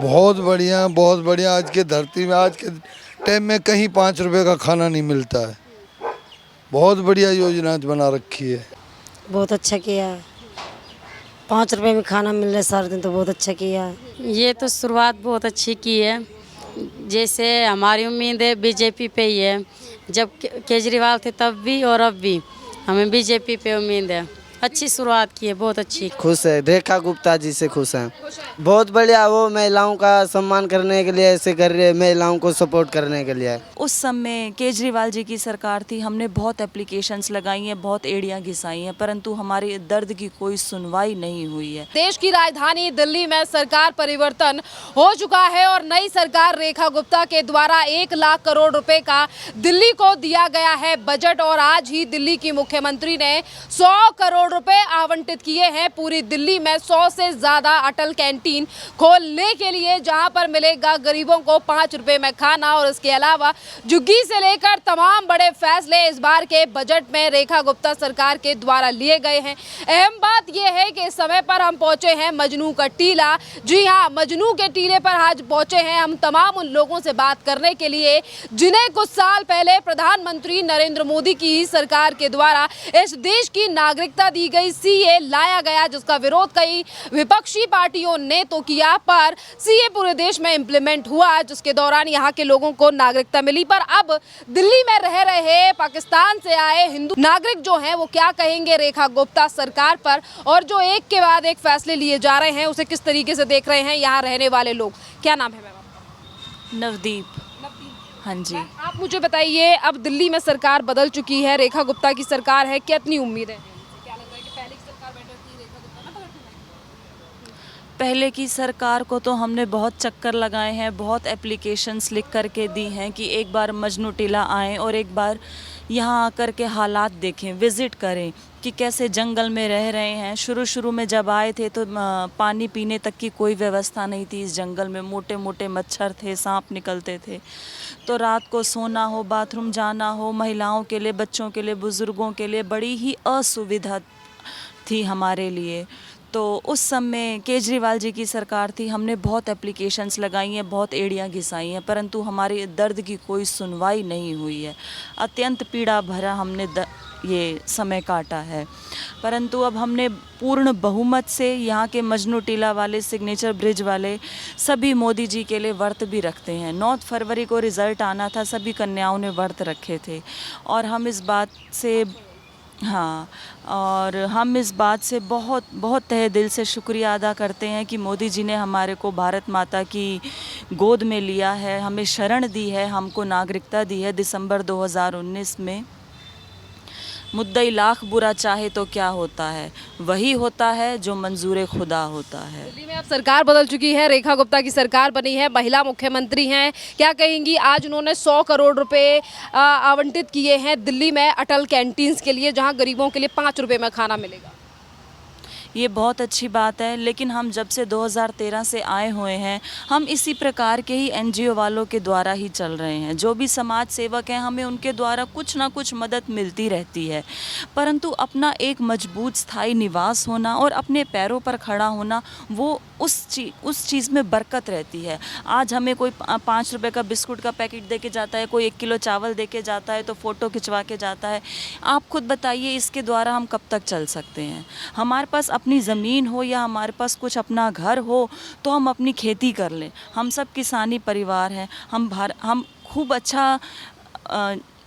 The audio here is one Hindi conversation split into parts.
बहुत बढ़िया। आज के धरती में, आज के टाइम में कहीं 5 रुपए का खाना नहीं मिलता है। बहुत बढ़िया योजना बना रखी है। बहुत अच्छा किया है। 5 रुपए में खाना मिल रहा है सारे दिन, तो बहुत अच्छा किया है। ये तो शुरुआत बहुत अच्छी की है। जैसे हमारी उम्मीद है बीजेपी पे ही है। जब केजरीवाल थे तब भी और अब भी हमें बीजेपी पे उम्मीद है। अच्छी शुरुआत की है, बहुत अच्छी। खुश है, रेखा गुप्ता जी से खुश हैं। बहुत बढ़िया, वो महिलाओं का सम्मान करने के लिए ऐसे कर रहे हैं, महिलाओं को सपोर्ट करने के लिए। उस समय केजरीवाल जी की सरकार थी, हमने बहुत एप्लीकेशंस लगाई हैं, बहुत एड़ियां घिसाई हैं, परंतु हमारे दर्द की कोई सुनवाई नहीं हुई है। देश की राजधानी दिल्ली में सरकार परिवर्तन हो चुका है और नई सरकार रेखा गुप्ता के द्वारा 1 लाख करोड़ रुपए का दिल्ली को दिया गया है बजट। और आज ही दिल्ली की मुख्यमंत्री ने 100 करोड़ रुपए आवंटित किए हैं पूरी दिल्ली में 100 से ज्यादा अटल कैंटीन खोलने के लिए, जहां पर मिलेगा गरीबों को 5 रुपए में खाना। और इसके अलावा झुग्गी से लेकर तमाम बड़े फैसले इस बार के बजट में रेखा गुप्ता सरकार के द्वारा लिए गए हैं। अहम बात यह है कि इस समय पर हम पहुंचे हैं मजनू का टीला। जी हां, मजनू के टीले पर आज पहुंचे हैं हम तमाम उन लोगों से बात करने के लिए जिन्हें कुछ साल पहले प्रधानमंत्री नरेंद्र मोदी की ही सरकार के द्वारा इस देश की नागरिकता दी गई, सीए लाया गया, जिसका विरोध कई विपक्षी पार्टियों ने तो किया, पर सीए पूरे देश में इंप्लीमेंट हुआ, जिसके दौरान यहाँ के लोगों को नागरिकता मिली। पर अब दिल्ली में रह रहे पाकिस्तान से आए हिंदू नागरिक जो हैं वो क्या कहेंगे रेखा गुप्ता सरकार पर, और जो एक के बाद एक फैसले लिए जा रहे हैं उसे किस तरीके से देख रहे हैं यहाँ रहने वाले लोग। क्या नाम है मैम आपका? नवदीप। हाँ जी। आप मुझे बताइए, अब दिल्ली में सरकार बदल चुकी है, रेखा गुप्ता की सरकार है, कितनी उम्मीद है? क्या लग रहा है कि पहले की सरकार बेटर थी, रेखा गुप्ता ना बेटर थी? पहले की सरकार को तो हमने बहुत चक्कर लगाए हैं, बहुत एप्लीकेशंस लिख करके दी हैं कि एक बार मजनू टीला आएँ और एक बार यहाँ आकर के हालात देखें, विज़िट करें कि कैसे जंगल में रह रहे हैं। शुरू में जब आए थे तो पानी पीने तक की कोई व्यवस्था नहीं थी इस जंगल में, मोटे मोटे मच्छर थे, सांप निकलते थे, तो रात को सोना हो, बाथरूम जाना हो, महिलाओं के लिए, बच्चों के लिए, बुज़ुर्गों के लिए बड़ी ही असुविधा थी हमारे लिए। तो उस समय केजरीवाल जी की सरकार थी, हमने बहुत एप्लीकेशंस लगाई हैं, बहुत एड़ियां घिसाई हैं, परंतु हमारे दर्द की कोई सुनवाई नहीं हुई है। अत्यंत पीड़ा भरा हमने ये समय काटा है, परंतु अब हमने पूर्ण बहुमत से यहाँ के मजनू टीला वाले, सिग्नेचर ब्रिज वाले सभी मोदी जी के लिए व्रत भी रखते हैं। 9 फरवरी को रिज़ल्ट आना था, सभी कन्याओं ने व्रत रखे थे और हम इस बात से और हम इस बात से बहुत बहुत तहे दिल से शुक्रिया अदा करते हैं कि मोदी जी ने हमारे को भारत माता की गोद में लिया है, हमें शरण दी है, हमको नागरिकता दी है। दिसंबर 2019 में मुद्दई लाख बुरा चाहे तो क्या होता है, वही होता है जो मंजूर खुदा होता है। दिल्ली में अब सरकार बदल चुकी है, रेखा गुप्ता की सरकार बनी है, महिला मुख्यमंत्री हैं। क्या कहेंगी, आज उन्होंने 100 करोड़ रुपए आवंटित किए हैं दिल्ली में अटल कैंटीन्स के लिए, जहां गरीबों के लिए 5 रुपए में खाना मिलेगा। ये बहुत अच्छी बात है, लेकिन हम जब से 2013 से आए हुए हैं, हम इसी प्रकार के ही एनजीओ वालों के द्वारा ही चल रहे हैं। जो भी समाज सेवक हैं, हमें उनके द्वारा कुछ ना कुछ मदद मिलती रहती है, परंतु अपना एक मजबूत स्थायी निवास होना और अपने पैरों पर खड़ा होना, वो उस चीज़ में बरकत रहती है। आज हमें कोई 5 रुपए का बिस्कुट का पैकेट दे के जाता है, कोई 1 किलो चावल दे के जाता है, तो फ़ोटो खिंचवा के जाता है। आप खुद बताइए, इसके द्वारा हम कब तक चल सकते हैं? हमारे पास अपनी ज़मीन हो या हमारे पास कुछ अपना घर हो तो हम अपनी खेती कर लें। हम सब किसानी परिवार हैं, हम खूब अच्छा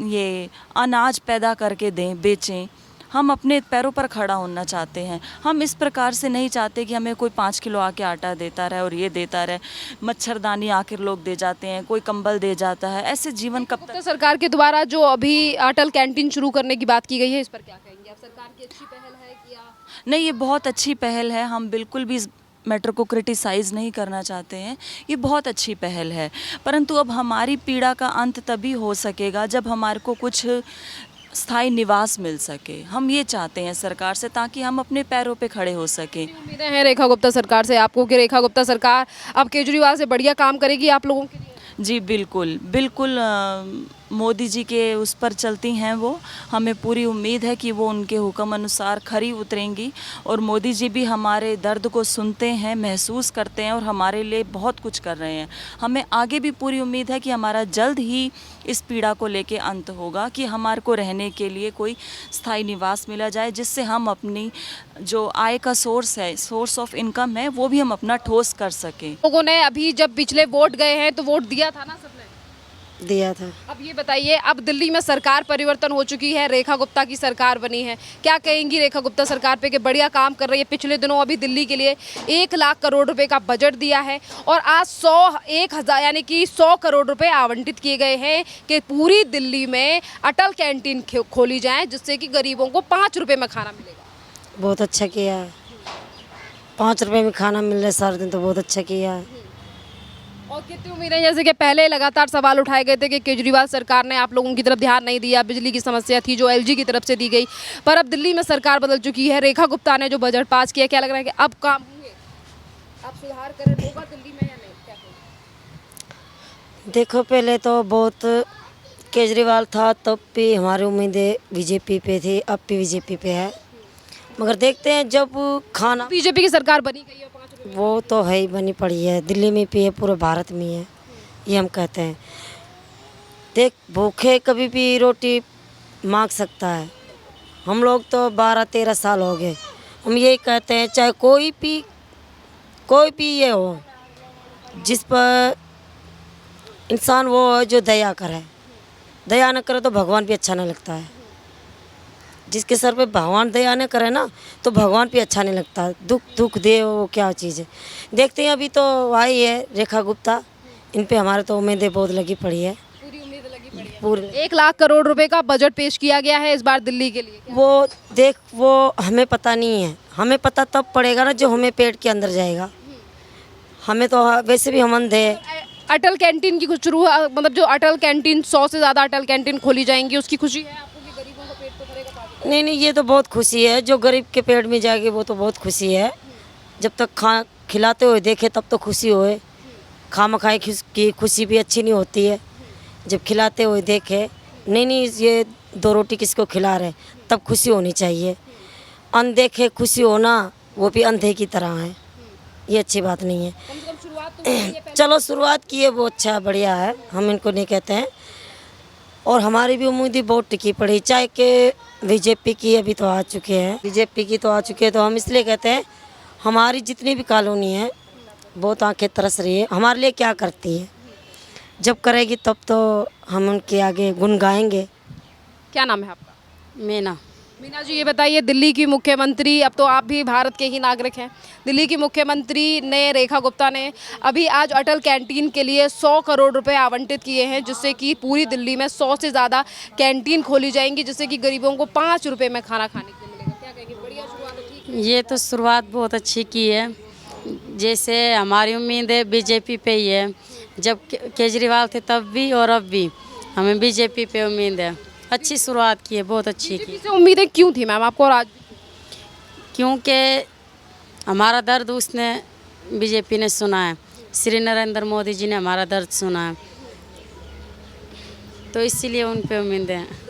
ये अनाज पैदा करके दें, बेचें। हम अपने पैरों पर खड़ा होना चाहते हैं। हम इस प्रकार से नहीं चाहते कि हमें कोई 5 किलो आके आटा देता रहे और ये देता रहे, मच्छरदानी आखिर लोग दे जाते हैं, कोई कंबल दे जाता है। ऐसे जीवन कब तक? सरकार के द्वारा जो अभी अटल कैंटीन शुरू करने की बात की गई है, इस पर क्या कहेंगे आप? सरकार की अच्छी पहल है कि नहीं, ये बहुत अच्छी पहल है। हम बिल्कुल भी इस मैटर को क्रिटिसाइज़ नहीं करना चाहते हैं, ये बहुत अच्छी पहल है, परंतु अब हमारी पीड़ा का अंत तभी हो सकेगा जब हमारे को कुछ स्थायी निवास मिल सके। हम ये चाहते हैं सरकार से, ताकि हम अपने पैरों पे खड़े हो सकें। उम्मीदें हैं रेखा गुप्ता सरकार से आपको कि रेखा गुप्ता सरकार अब केजरीवाल से बढ़िया काम करेगी आप लोगों के लिए? जी बिल्कुल बिल्कुल, मोदी जी के उस पर चलती हैं वो, हमें पूरी उम्मीद है कि वो उनके हुक्म अनुसार खरी उतरेंगी और मोदी जी भी हमारे दर्द को सुनते हैं, महसूस करते हैं और हमारे लिए बहुत कुछ कर रहे हैं। हमें आगे भी पूरी उम्मीद है कि हमारा जल्द ही इस पीड़ा को लेके अंत होगा, कि हमारे को रहने के लिए कोई स्थायी निवास मिला जाए, जिससे हम अपनी जो आय का सोर्स है, सोर्स ऑफ इनकम है, वो भी हम अपना ठोस कर सकें। लोगों ने अभी जब पिछले वोट गए हैं तो वोट दिया था ना सबने। दिया था। अब ये बताइए, अब दिल्ली में सरकार परिवर्तन हो चुकी है, रेखा गुप्ता की सरकार बनी है, क्या कहेंगी रेखा गुप्ता सरकार पे कि बढ़िया काम कर रही है? पिछले दिनों अभी दिल्ली के लिए 1 लाख करोड़ रुपए का बजट दिया है और आज 1,000 यानी कि 100 करोड़ रुपए आवंटित किए गए हैं कि पूरी दिल्ली में अटल कैंटीन खोली जाए, जिससे कि गरीबों को 5 रुपए में खाना मिलेगा। बहुत अच्छा किया है। 5 रुपए में खाना मिल रहा है सारा दिन, तो बहुत अच्छा किया है। और कितनी उम्मीदें, जैसे कि पहले लगातार सवाल उठाए गए थे कि केजरीवाल सरकार ने आप लोगों की तरफ ध्यान नहीं दिया, बिजली की समस्या थी जो एलजी की तरफ से दी गई, पर अब दिल्ली में सरकार बदल चुकी है, रेखा गुप्ता ने जो बजट पास किया, क्या लग रहा है कि अब काम होंगे, अब सुधार करें होगा दिल्ली में या नहीं? क्या कहेंगे? देखो, पहले तो बहुत केजरीवाल था तब भी हमारी उम्मीदें बीजेपी पे थी, अब भी बीजेपी पे है, मगर देखते हैं जब खाना। बीजेपी की सरकार बनी गई है, 5 रुपए वो तो है ही, बनी पड़ी है, दिल्ली में भी है, पूरे भारत में है, ये हम कहते हैं। देख, भूखे कभी भी रोटी मांग सकता है। हम लोग तो 12-13 साल हो गए, हम यही कहते हैं, चाहे कोई भी ये हो, जिस पर इंसान वो हो जो दया करे, दया न करे तो भगवान भी अच्छा नहीं लगता है। जिसके सर पे भगवान दया न करे ना, तो भगवान भी अच्छा नहीं लगता। दुख दे वो क्या चीज़ है। देखते हैं, अभी तो आई है रेखा गुप्ता, इन पे हमारे तो उम्मीदें बहुत लगी पड़ी है, पूरी उम्मीद लगी पड़ी है। पूरी। 1 लाख करोड़ रुपए का बजट पेश किया गया है इस बार दिल्ली के लिए। वो हमें पता नहीं है, हमें पता तब पड़ेगा ना जो हमें पेट के अंदर जाएगा। हमें तो वैसे भी हम अंधे हैं। अटल कैंटीन की कुछ मतलब जो अटल कैंटीन 100 से ज़्यादा अटल कैंटीन खोली जाएंगी, उसकी खुशी है आपको कि गरीबों का पेट तो भरेगा? नहीं, ये तो बहुत खुशी है, जो गरीब के पेट में जाएगी वो तो बहुत खुशी है। जब तक खिलाते हुए देखे तब तो खुशी होए, खामखाई की खुशी भी अच्छी नहीं होती है। जब खिलाते हुए देखे, नहीं ये 2 रोटी किसको खिला रहे, तब खुशी होनी चाहिए। अनदेखे खुशी होना वो भी अंधे की तरह है, ये अच्छी बात नहीं है। कम से कम शुरुआत तो हुई है। चलो, शुरुआत की है वो अच्छा बढ़िया है, हम इनको नहीं कहते हैं। और हमारी भी उम्मीदें बहुत टिकी पड़ी, चाहे कि बीजेपी की अभी तो आ चुके हैं, बीजेपी की तो आ चुके हैं, तो हम इसलिए कहते हैं हमारी जितनी भी कॉलोनी है बहुत आंखें तरस रही है, हमारे लिए क्या करती है, जब करेगी तब तो हम उनके आगे गुन गाएंगे। क्या नाम है आपका? मीना। मीना जी, ये बताइए, दिल्ली की मुख्यमंत्री, अब तो आप भी भारत के ही नागरिक हैं, दिल्ली की मुख्यमंत्री ने, रेखा गुप्ता ने अभी आज अटल कैंटीन के लिए 100 करोड़ रुपए आवंटित किए हैं, जिससे कि पूरी दिल्ली में 100 से ज़्यादा कैंटीन खोली जाएंगी, जिससे कि गरीबों को 5 रुपए में खाना खाने को मिलेगा। क्या कहेंगे? बढ़िया शुरुआत है, ठीक है? ये तो शुरुआत बहुत अच्छी की है। जैसे हमारी उम्मीद है बीजेपी पे ही है, जब केजरीवाल थे तब भी और अब भी हमें बीजेपी पे उम्मीद है। अच्छी शुरुआत की है, बहुत अच्छी की। से उम्मीदें क्यों थी मैम आपको? और आज क्योंकि हमारा दर्द उसने बीजेपी ने सुना है, श्री नरेंद्र मोदी जी ने हमारा दर्द सुना है, तो इसीलिए उन पे उम्मीदें हैं।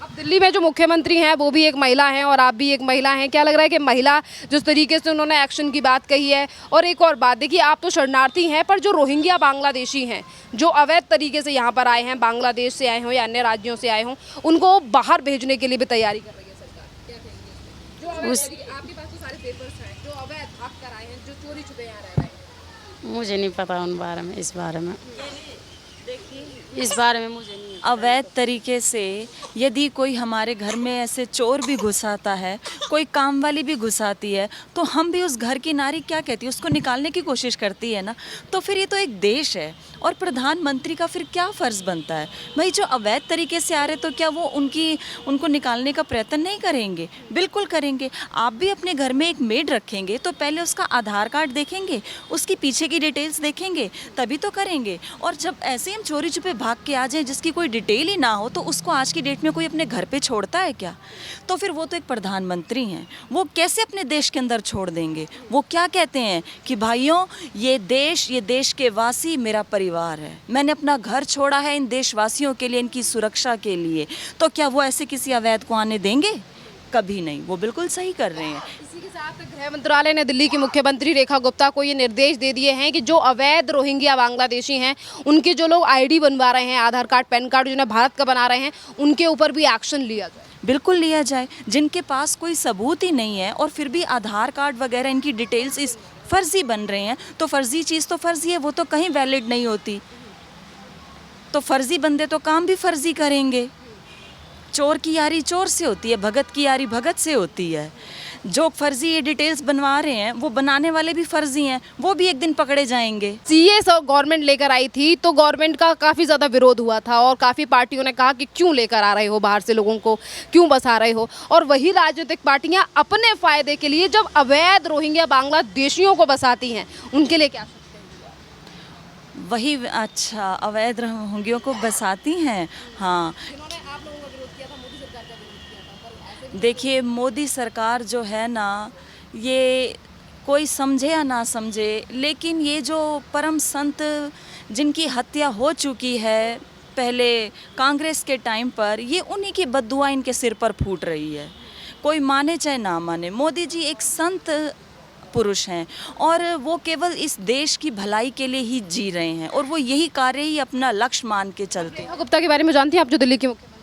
अब दिल्ली में जो मुख्यमंत्री हैं वो भी एक महिला हैं और आप भी एक महिला हैं, क्या लग रहा है कि महिला जिस तरीके से उन्होंने एक्शन की बात कही है? और एक और बात, देखिए, आप तो शरणार्थी हैं, पर जो रोहिंग्या बांग्लादेशी हैं जो अवैध तरीके से यहाँ पर आए हैं, बांग्लादेश से आए हों या अन्य राज्यों से आए हों, उनको बाहर भेजने के लिए भी तैयारी कर रही है सरकार, क्या कहेंगे? जो आपके पास तो सारे पेपर्स हैं, जो अवैध भाग कर आए हैं, जो चोरी छुपे यहाँ रह रहे हैं। मुझे नहीं पता उन बारे में, इस बारे में मुझे नहीं। अवैध तरीके से यदि कोई हमारे घर में ऐसे चोर भी घुसाता है, कोई काम वाली भी घुसाती है, तो हम भी उस घर की नारी क्या कहती है, उसको निकालने की कोशिश करती है ना। तो फिर ये तो एक देश है और प्रधानमंत्री का फिर क्या फ़र्ज़ बनता है? भाई, जो अवैध तरीके से आ रहे तो क्या वो उनको निकालने का प्रयत्न नहीं करेंगे? बिल्कुल करेंगे। आप भी अपने घर में एक मेड रखेंगे तो पहले उसका आधार कार्ड देखेंगे, उसकी पीछे की डिटेल्स देखेंगे, तभी तो करेंगे। और जब ऐसे हम चोरी छुपे भाग के आ जाएं, जिसकी कोई डिटेल ही ना हो, तो उसको आज की डेट में कोई अपने घर पे छोड़ता है क्या? तो फिर वो तो एक प्रधानमंत्री हैं, वो कैसे अपने देश के अंदर छोड़ देंगे? वो क्या कहते हैं कि भाइयों, ये देश के वासी मेरा परिवार है, मैंने अपना घर छोड़ा है इन देशवासियों के लिए, इनकी सुरक्षा के लिए। तो क्या वो ऐसे किसी अवैध को आने देंगे? कभी नहीं। वो बिल्कुल सही कर रहे हैं। इसी के साथ गृह मंत्रालय ने दिल्ली की मुख्यमंत्री रेखा गुप्ता को ये निर्देश दे दिए हैं कि जो अवैध रोहिंग्या बांग्लादेशी हैं, उनके जो लोग आईडी बनवा रहे हैं, आधार कार्ड, पैन कार्ड जिन्हें भारत का बना रहे हैं, उनके ऊपर भी एक्शन लिया जाए। बिल्कुल लिया जाए। जिनके पास कोई सबूत ही नहीं है और फिर भी आधार कार्ड वगैरह इनकी डिटेल्स इस फर्जी बन रहे हैं, तो फर्जी चीज़ तो फर्जी है, वो तो कहीं वैलिड नहीं होती। तो फर्जी बंदे तो काम भी फर्जी करेंगे। चोर की यारी चोर से होती है, भगत की यारी भगत से होती है। जो फर्जी ये डिटेल्स बनवा रहे हैं, वो बनाने वाले भी फर्जी हैं, वो भी एक दिन पकड़े जाएंगे। सीए गवर्नमेंट लेकर आई थी तो गवर्नमेंट का काफ़ी ज़्यादा विरोध हुआ था और काफ़ी पार्टियों ने कहा कि क्यों लेकर आ रहे हो, बाहर से लोगों को क्यों बसा रहे हो। और वही राजनीतिक पार्टियां अपने फ़ायदे के लिए जब अवैध रोहिंग्या बांग्लादेशियों को बसाती हैं, उनके लिए क्या सोचते हैं? वही अच्छा अवैध रोहिंग्यों को बसाती हैं। हाँ, देखिए मोदी सरकार जो है ना, ये कोई समझे या ना समझे, लेकिन ये जो परम संत जिनकी हत्या हो चुकी है पहले कांग्रेस के टाइम पर, ये उन्हीं की बद्दुआ इनके सिर पर फूट रही है। कोई माने चाहे ना माने, मोदी जी एक संत पुरुष हैं और वो केवल इस देश की भलाई के लिए ही जी रहे हैं और वो यही कार्य ही अपना लक्ष्य मान के चलते हैं। रेखा गुप्ता के बारे में जानती हैं आप, जो दिल्ली की मुख्यमंत्री?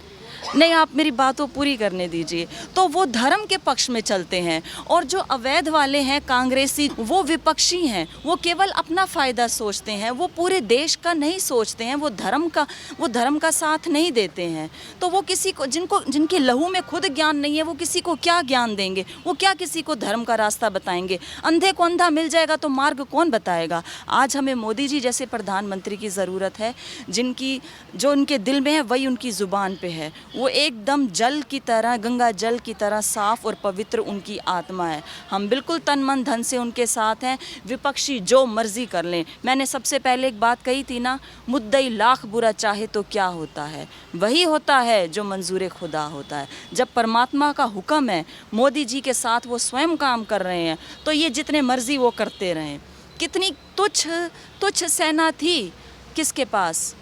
नहीं, आप मेरी बात को पूरी करने दीजिए। तो वो धर्म के पक्ष में चलते हैं और जो अवैध वाले हैं कांग्रेसी, वो विपक्षी हैं, वो केवल अपना फ़ायदा सोचते हैं, वो पूरे देश का नहीं सोचते हैं, वो धर्म का साथ नहीं देते हैं। तो वो किसी को जिनके लहू में खुद ज्ञान नहीं है, वो किसी को क्या ज्ञान देंगे? वो क्या किसी को धर्म का रास्ता बताएंगे? अंधे को अंधा मिल जाएगा तो मार्ग कौन बताएगा? आज हमें मोदी जी जैसे प्रधानमंत्री की ज़रूरत है, जो उनके दिल में है वही उनकी ज़ुबान पे है। वो एकदम जल की तरह, गंगा जल की तरह साफ और पवित्र उनकी आत्मा है। हम बिल्कुल तन मन धन से उनके साथ हैं। विपक्षी जो मर्जी कर लें। मैंने सबसे पहले एक बात कही थी ना, मुद्दई लाख बुरा चाहे तो क्या होता है, वही होता है जो मंजूर खुदा होता है। जब परमात्मा का हुक्म है, मोदी जी के साथ वो स्वयं काम कर रहे हैं, तो ये जितने मर्जी वो करते रहें। कितनी तुच्छ सेना थी किसके पास?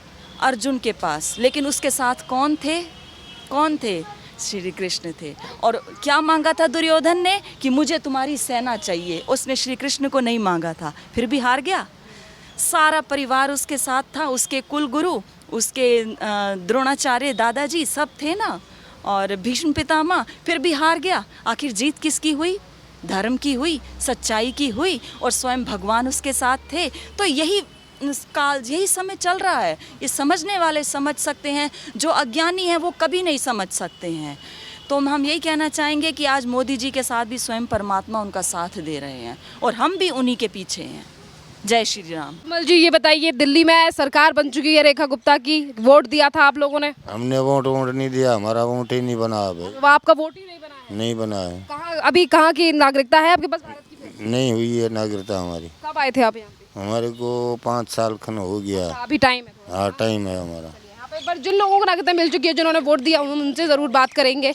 अर्जुन के पास, लेकिन उसके साथ कौन थे? श्री कृष्ण थे। और क्या मांगा था दुर्योधन ने कि मुझे तुम्हारी सेना चाहिए, उसने श्री कृष्ण को नहीं मांगा था, फिर भी हार गया। सारा परिवार उसके साथ था, उसके कुल गुरु, उसके द्रोणाचार्य दादाजी सब थे ना, और भीष्म पितामह, फिर भी हार गया। आखिर जीत किसकी हुई? धर्म की हुई, सच्चाई की हुई, और स्वयं भगवान उसके साथ थे। तो यही समय चल रहा है। ये समझने वाले समझ सकते हैं, जो अज्ञानी हैं वो कभी नहीं समझ सकते हैं। तो हम यही कहना चाहेंगे कि आज मोदी जी के साथ भी स्वयं परमात्मा उनका साथ दे रहे हैं और हम भी उन्हीं के पीछे हैं। जय श्री राम। कमल जी, ये बताइए, दिल्ली में सरकार बन चुकी है रेखा गुप्ता की, वोट दिया था आप लोगों ने? हमने वोट नहीं दिया, हमारा वोट ही नहीं बना। तो आपका वोट ही नहीं बना है? नहीं बना है। कहाँ की नागरिकता है आपके पास? भारत की नहीं हुई है नागरिकता हमारी। कब आए थे आप यहाँ पे? हमारे को 5 साल खन हो गया। अभी टाइम है थोड़ा। हाँ, टाइम है हमारा। यहाँ पे पर जिन लोगों को नागरिकता मिल चुकी है, जिन्होंने वोट दिया, उनसे ज़रूर बात करेंगे।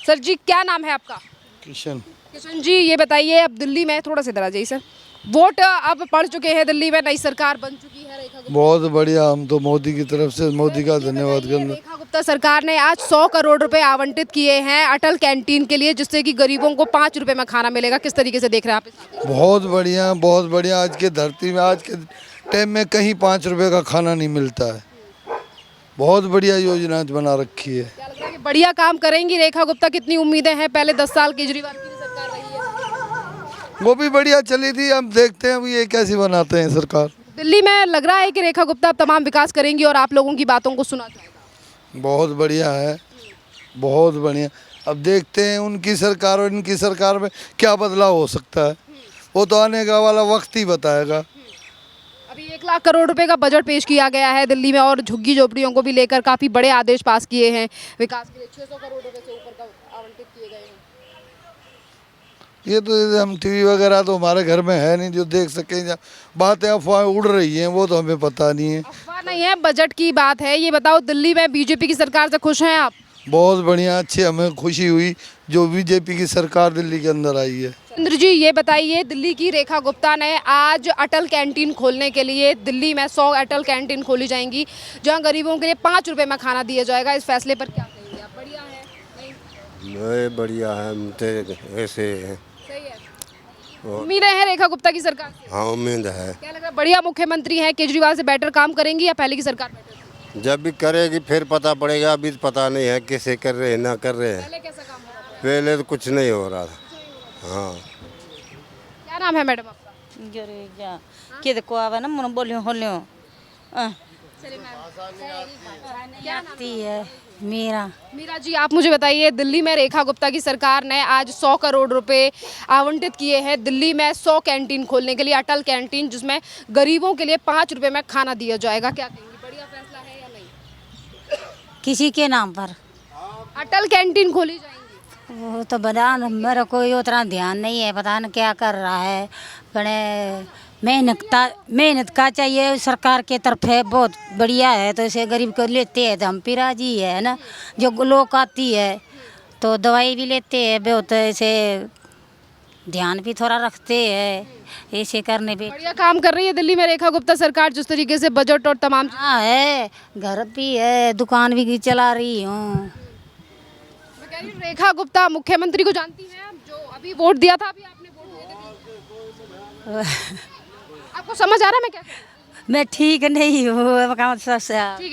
सर जी, क्या नाम है आपका? किशन जी, ये बताइए, अब दिल्ली में थोड़ा सा इधर आ जाइए सर, वोट अब पड़ चुके हैं, दिल्ली में नई सरकार बन चुकी है रेखा गुप्ता। बहुत बढ़िया, हम तो मोदी की तरफ से मोदी का धन्यवाद करना। रेखा गुप्ता सरकार ने आज 100 करोड़ रुपए आवंटित किए हैं अटल कैंटीन के लिए, जिससे कि गरीबों को 5 रुपए में खाना मिलेगा। किस तरीके से देख रहे हैं आप इसे? बहुत बढ़िया, बहुत बढ़िया। आज के धरती में, आज के टाइम में कहीं 5 रुपए का खाना नहीं मिलता है। बहुत बढ़िया योजना बना रखी है। क्या लग रहा है कि बढ़िया काम करेंगी रेखा गुप्ता? कितनी उम्मीदें हैं? पहले 10 साल केजरीवाल की भी सरकार रही है, वो भी बढ़िया चली थी। हम देखते हैं अभी ये कैसी बनाते हैं सरकार। दिल्ली में लग रहा है कि रेखा गुप्ता अब तमाम विकास करेंगी और आप लोगों की बातों को सुना जाएगा। बहुत बढ़िया है, बहुत बढ़िया। अब देखते हैं उनकी सरकार और इनकी सरकार में क्या बदलाव हो सकता है, वो तो आने का वाला वक्त ही बताएगा। अभी 1 लाख करोड़ रुपए का बजट पेश किया गया है दिल्ली में और झुग्गी झोपड़ियों को भी लेकर काफ़ी बड़े आदेश पास किए हैं। विकास के लिए 600 करोड़ रुपए से ऊपर का आवंटित किए गए हैं। ये तो जैसे हम टीवी वगैरह तो हमारे घर में है नहीं जो देख सकें। जहाँ बातें अफवाहें उड़ रही हैं वो तो हमें पता नहीं है। अफवाह नहीं है, बजट की बात है। ये बताओ, दिल्ली में बीजेपी की सरकार से खुश हैं आप? बहुत बढ़िया, अच्छी, हमें खुशी हुई जो बीजेपी की सरकार दिल्ली के अंदर आई है। चंद्र जी, ये बताइए, दिल्ली की रेखा गुप्ता ने आज अटल कैंटीन खोलने के लिए दिल्ली में 100 अटल कैंटीन खोली जाएंगी जहां गरीबों के लिए 5 रुपए में खाना दिया जाएगा। इस फैसले पर क्या कहेंगे आप? बढ़िया है? नहीं बढ़िया है, हम तो ऐसे हैं। सही है। उम्मीदें हैं रेखा गुप्ता की सरकार से? हाँ, उम्मीद है। क्या लग रहा है, बढ़िया मुख्यमंत्री है, केजरीवाल से बेटर काम करेंगी या पहले की सरकार बेटर थी? जब भी करेगी फिर पता पड़ेगा, अभी तो पता नहीं है कैसे कर रहे हैं ना कर रहे हैं। पहले कैसा काम हो रहा था? पहले तो कुछ नहीं हो रहा था। हाँ, क्या नाम है मैडम आपका? किद को आवे ना मन बोलियो होलियो क्या नाम है मेरा मीरा जी, आप मुझे बताइए, दिल्ली में रेखा गुप्ता की सरकार ने आज 100 करोड़ रुपए आवंटित किए हैं दिल्ली में 100 कैंटीन खोलने के लिए, अटल कैंटीन, जिसमें गरीबों के लिए 5 रुपए में खाना दिया जाएगा। क्या कहेंगी, बढ़िया फैसला है या नहीं? किसी के नाम पर अटल कैंटीन खोली जाएंगी। वो तो बता मेरा कोई उतना ध्यान नहीं है, पता न क्या कर रहा है। बड़े मेहनत का चाहिए सरकार के तरफ है, बहुत बढ़िया है। तो इसे गरीब को लेते हैं तो हम भी राजी है ना। जो लोग आती है तो दवाई भी लेते हैं, बहुत ऐसे ध्यान भी थोड़ा रखते हैं ऐसे करने पे। बढ़िया काम कर रही है दिल्ली में रेखा गुप्ता सरकार, जिस तरीके से बजट और तमाम हाँ है, घर भी है, दुकान भी चला रही हूँ। मैं कह रही हूँ, रेखा गुप्ता मुख्यमंत्री को जानती हैं आप, जो अभी वोट दिया था? अभी आपने वोट दिए थे? आपको समझ आ रहा है मैं क्या कह रही हूँ? मैं ठीक नहीं हूँ।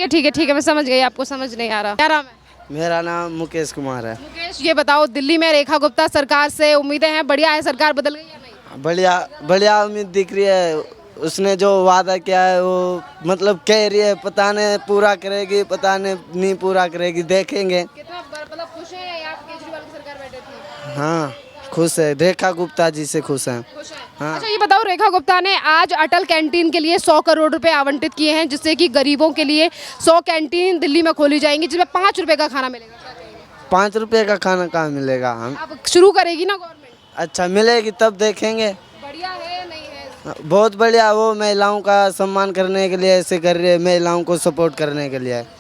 ठीक है, मैं समझ गई, आपको समझ नहीं आ रहा। क्या नाम है? मेरा नाम मुकेश कुमार है। मुकेश, ये बताओ, दिल्ली में रेखा गुप्ता सरकार से उम्मीदें हैं, बढ़िया है, सरकार बदल गई या नहीं? बढ़िया बढ़िया उम्मीद दिख रही है। उसने जो वादा किया है वो मतलब कह रही है, पता नहीं पूरा करेगी, पता नहीं पूरा करेगी, देखेंगे। कितना मतलब खुश है या केजरीवाल की सरकार बैठे थी? हाँ, खुश है, रेखा गुप्ता जी से खुश हैं। खुश है। हाँ। अच्छा, ये बताओ, रेखा गुप्ता ने आज अटल कैंटीन के लिए 100 करोड़ रुपए आवंटित किए हैं, जिससे कि गरीबों के लिए 100 कैंटीन दिल्ली में खोली जाएंगी, जिसमें 5 रुपए का खाना मिलेगा। क्या कहेंगे? 5 रुपए का खाना कहाँ मिलेगा? हम अब शुरू करेगी ना गवर्नमेंट? अच्छा मिलेगी तब देखेंगे। बढ़िया है या नहीं है? बहुत बढ़िया, वो महिलाओं का सम्मान करने के लिए ऐसे कर रही है, महिलाओं को सपोर्ट करने के लिए।